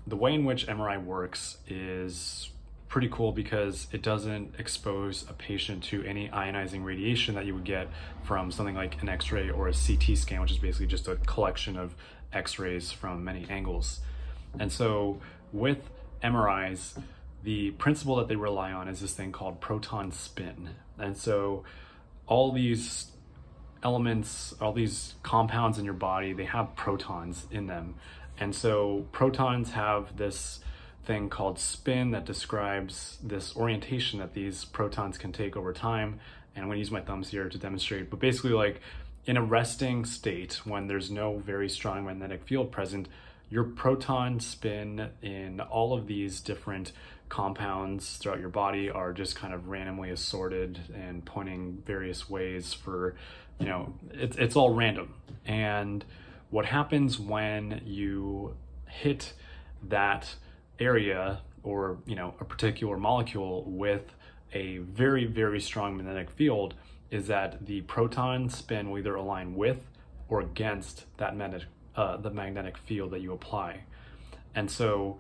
the way in which MRI works is pretty cool because it doesn't expose a patient to any ionizing radiation that you would get from something like an X-ray or a CT scan, which is basically just a collection of X-rays from many angles. And so with MRIs, the principle that they rely on is this thing called proton spin. And so all these elements, all these compounds in your body, they have protons in them. And so protons have this thing called spin that describes this orientation that these protons can take over time. And I'm going to use my thumbs here to demonstrate, but basically like in a resting state, when there's no very strong magnetic field present, your proton spin in all of these different compounds throughout your body are just kind of randomly assorted and pointing various ways for, you know, it's all random. And what happens when you hit that area or, you know, a particular molecule with a very, very strong magnetic field is that the proton spin will either align with or against that the magnetic field that you apply. And so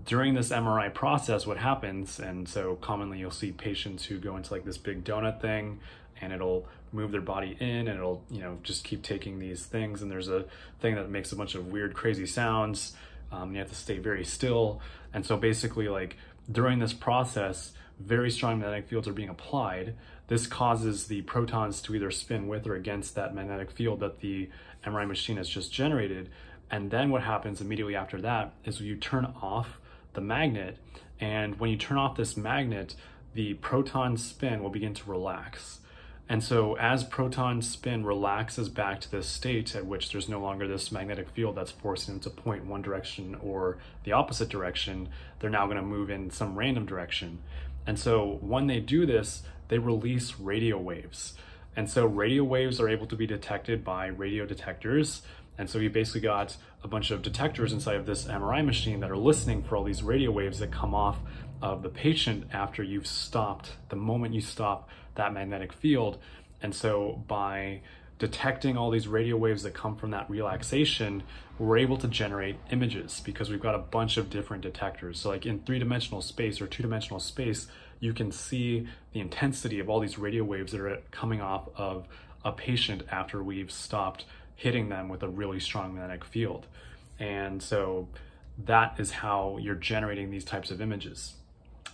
during this MRI process, what happens, and so commonly you'll see patients who go into like this big donut thing and it'll move their body in and it'll, you know, just keep taking these things. And there's a thing that makes a bunch of weird, crazy sounds. You have to stay very still. And so basically like during this process, very strong magnetic fields are being applied. This causes the protons to either spin with or against that magnetic field that the MRI machine has just generated. And then what happens immediately after that is you turn off the magnet. And when you turn off this magnet, the proton spin will begin to relax. And so as proton spin relaxes back to this state at which there's no longer this magnetic field that's forcing them to point one direction or the opposite direction, they're now going to move in some random direction. And so when they do this, they release radio waves. And so radio waves are able to be detected by radio detectors. And so you basically got a bunch of detectors inside of this MRI machine that are listening for all these radio waves that come off of the patient after you've stopped, the moment you stop that magnetic field. And so by detecting all these radio waves that come from that relaxation, we're able to generate images because we've got a bunch of different detectors. So like in three-dimensional space or two-dimensional space, you can see the intensity of all these radio waves that are coming off of a patient after we've stopped hitting them with a really strong magnetic field. And so that is how you're generating these types of images.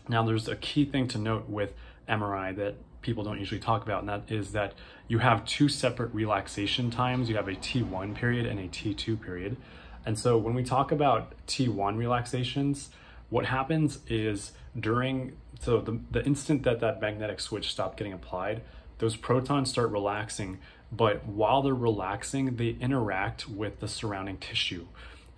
Now there's a key thing to note with MRI that people don't usually talk about, and that is that you have two separate relaxation times. You have a T1 period and a T2 period. And so when we talk about T1 relaxations, what happens is the instant that that magnetic switch stopped getting applied, those protons start relaxing, but while they're relaxing, they interact with the surrounding tissue.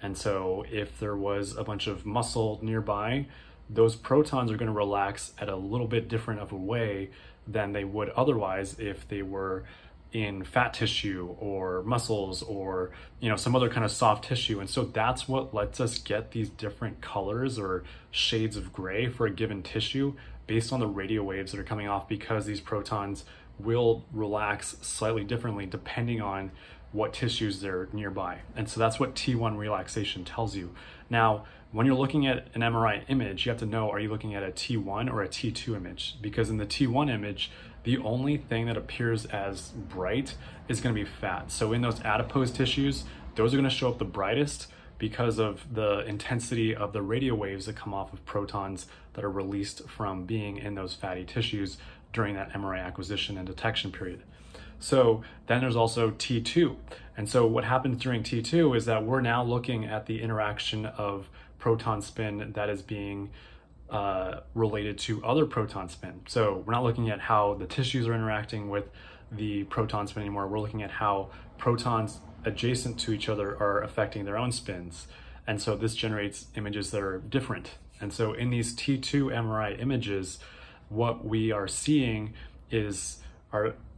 And so if there was a bunch of muscle nearby, those protons are going to relax at a little bit different of a way than they would otherwise if they were in fat tissue or muscles or, you know, some other kind of soft tissue. And so that's what lets us get these different colors or shades of gray for a given tissue based on the radio waves that are coming off, because these protons will relax slightly differently depending on what tissues they're nearby. And so that's what T1 relaxation tells you. Now, when you're looking at an MRI image, you have to know, are you looking at a T1 or a T2 image? Because in the T1 image, the only thing that appears as bright is going to be fat. So in those adipose tissues, those are going to show up the brightest because of the intensity of the radio waves that come off of protons that are released from being in those fatty tissues during that MRI acquisition and detection period. So then there's also T2. And so what happens during T2 is that we're now looking at the interaction of proton spin that is being related to other proton spin. So we're not looking at how the tissues are interacting with the proton spin anymore. We're looking at how protons adjacent to each other are affecting their own spins. And so this generates images that are different. And so in these T2 MRI images, what we are seeing is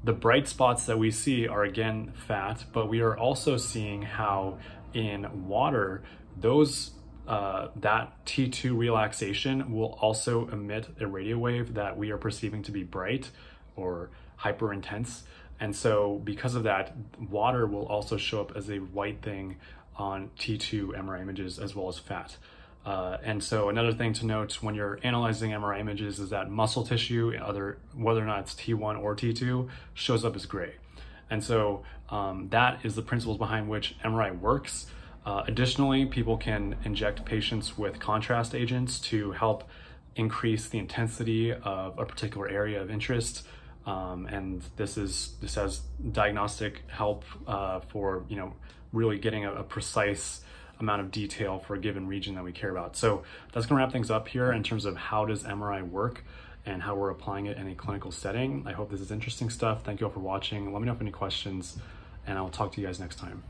the bright spots that we see are again fat, but we are also seeing how in water, that T2 relaxation will also emit a radio wave that we are perceiving to be bright or hyper intense. And so because of that, water will also show up as a white thing on T2 MRI images as well as fat. And so another thing to note when you're analyzing MRI images is that muscle tissue, whether or not it's T1 or T2, shows up as gray. And so that is the principles behind which MRI works. Additionally, people can inject patients with contrast agents to help increase the intensity of a particular area of interest. And this has diagnostic help for really getting a precise amount of detail for a given region that we care about. So that's going to wrap things up here in terms of how does MRI work and how we're applying it in a clinical setting. I hope this is interesting stuff. Thank you all for watching. Let me know if you have any questions, and I'll talk to you guys next time.